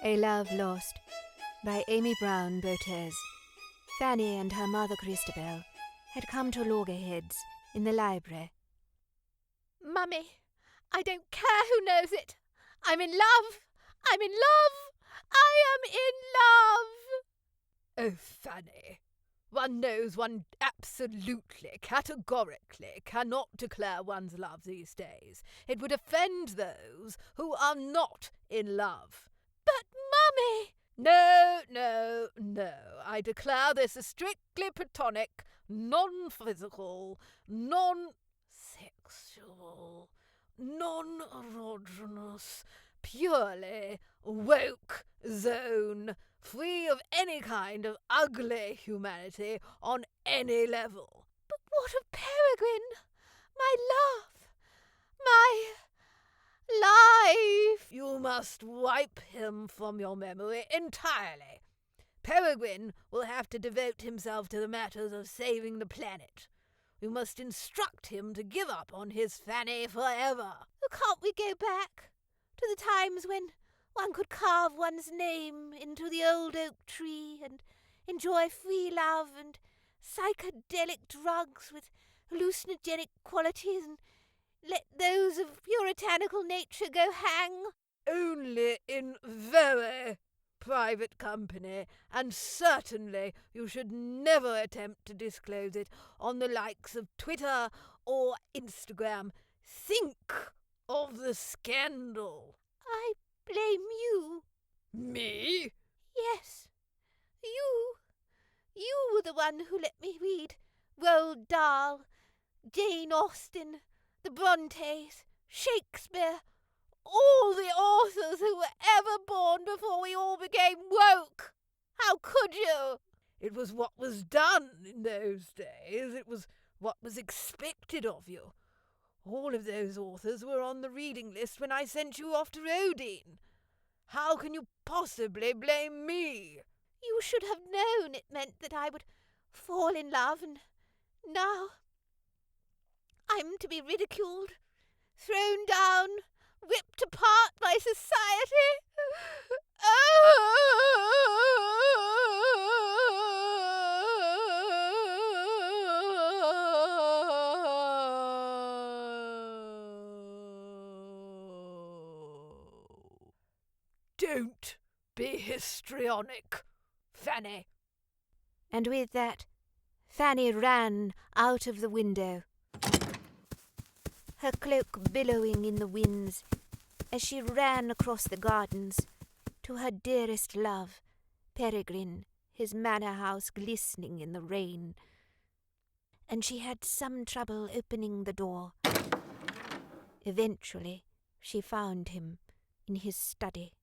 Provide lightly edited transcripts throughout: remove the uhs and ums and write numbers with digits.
A Love Lost by Amy Brown Botez. Fanny and her mother Christobel had come to loggerheads in the library. Mummy, I don't care who knows it. I'm in love. I'm in love. I am in love. Oh, Fanny, one knows one absolutely, categorically cannot declare one's love these days. It would offend those who are not in love. But, Mummy! No. I declare this a strictly platonic, non-physical, non-sexual, non-erogenous, purely woke zone, free of any kind of ugly humanity on any level. But what of Peregrine? My love? My life? You must wipe him from your memory entirely. Peregrine will have to devote himself to the matters of saving the planet. You must instruct him to give up on his Fanny forever. Can't we go back to the times when one could carve one's name into the old oak tree and enjoy free love and psychedelic drugs with hallucinogenic qualities and let those of puritanical nature go hang? Only in very private company, and certainly you should never attempt to disclose it on the likes of Twitter or Instagram. Think of the scandal. I blame you. Me? Yes, you. You were the one who let me read Roald Dahl, Jane Austen, the Brontes, Shakespeare, all the authors who were ever born before we all became woke. How could you? It was what was done in those days. It was what was expected of you. All of those authors were on the reading list when I sent you off to Rodine. How can you possibly blame me? You should have known it meant that I would fall in love, and now I'm to be ridiculed, thrown down, ripped apart by society. Don't be histrionic, Fanny. And with that, Fanny ran out of the window, her cloak billowing in the winds as she ran across the gardens to her dearest love, Peregrine, his manor house glistening in the rain. And she had some trouble opening the door. Eventually, she found him in his study.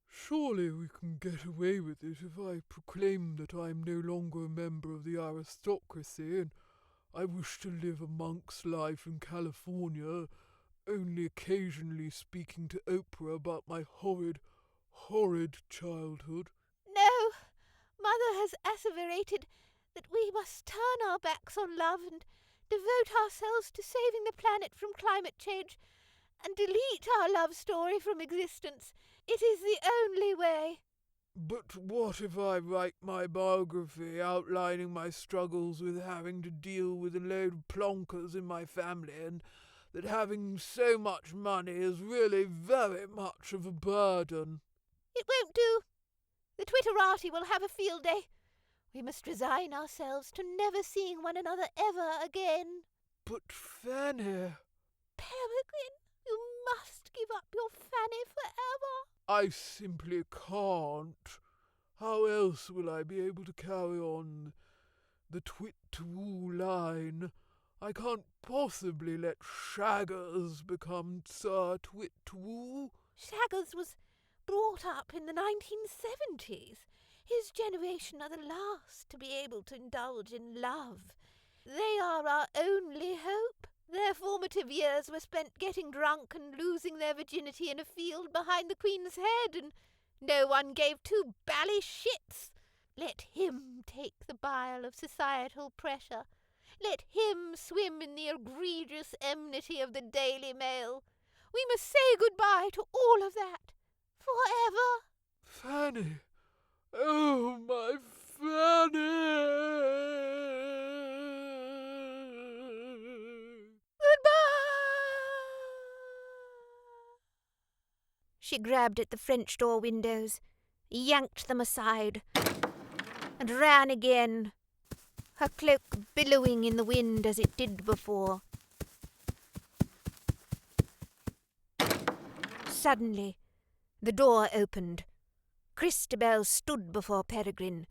Surely we can get away with it if I proclaim that I am no longer a member of the aristocracy and I wish to live a monk's life in California, only occasionally speaking to Oprah about my horrid childhood. No, Mother has asseverated that we must turn our backs on love and devote ourselves to saving the planet from climate change and delete our love story from existence. It is the only way. But what if I write my biography outlining my struggles with having to deal with a load of plonkers in my family and that having so much money is really very much of a burden? It won't do. The Twitterati will have a field day. We must resign ourselves to never seeing one another ever again. But Fanny... Peregrine, you must give up your Fanny forever. I simply can't. How else will I be able to carry on the twit-to-woo line? I can't possibly let Shaggers become Sir Twit-to-woo. Shaggers was brought up in the 1970s. His generation are the last to be able to indulge in love. They are our only hope. Their formative years were spent getting drunk and losing their virginity in a field behind the Queen's Head, and no one gave two bally shits. Let him take the bile of societal pressure. Let him swim in the egregious enmity of the Daily Mail. We must say goodbye to all of that. Forever. Fanny! Oh, my Fanny! Goodbye! She grabbed at the French door windows, yanked them aside, and ran again, her cloak billowing in the wind as it did before. Suddenly, the door opened. Christobel stood before Peregrine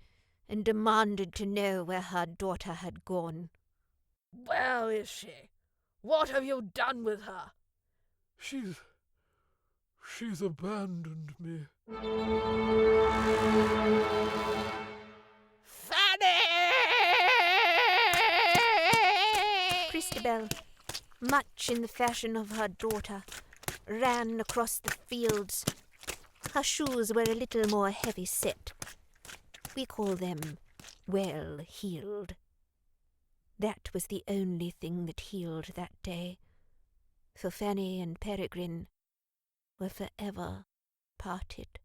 and demanded to know where her daughter had gone. Where is she? What have you done with her? She's abandoned me. Fanny! Christobel, much in the fashion of her daughter, ran across the fields. Her shoes were a little more heavy set. We call them well-heeled. That was the only thing that healed that day, for Fanny and Peregrine were forever parted.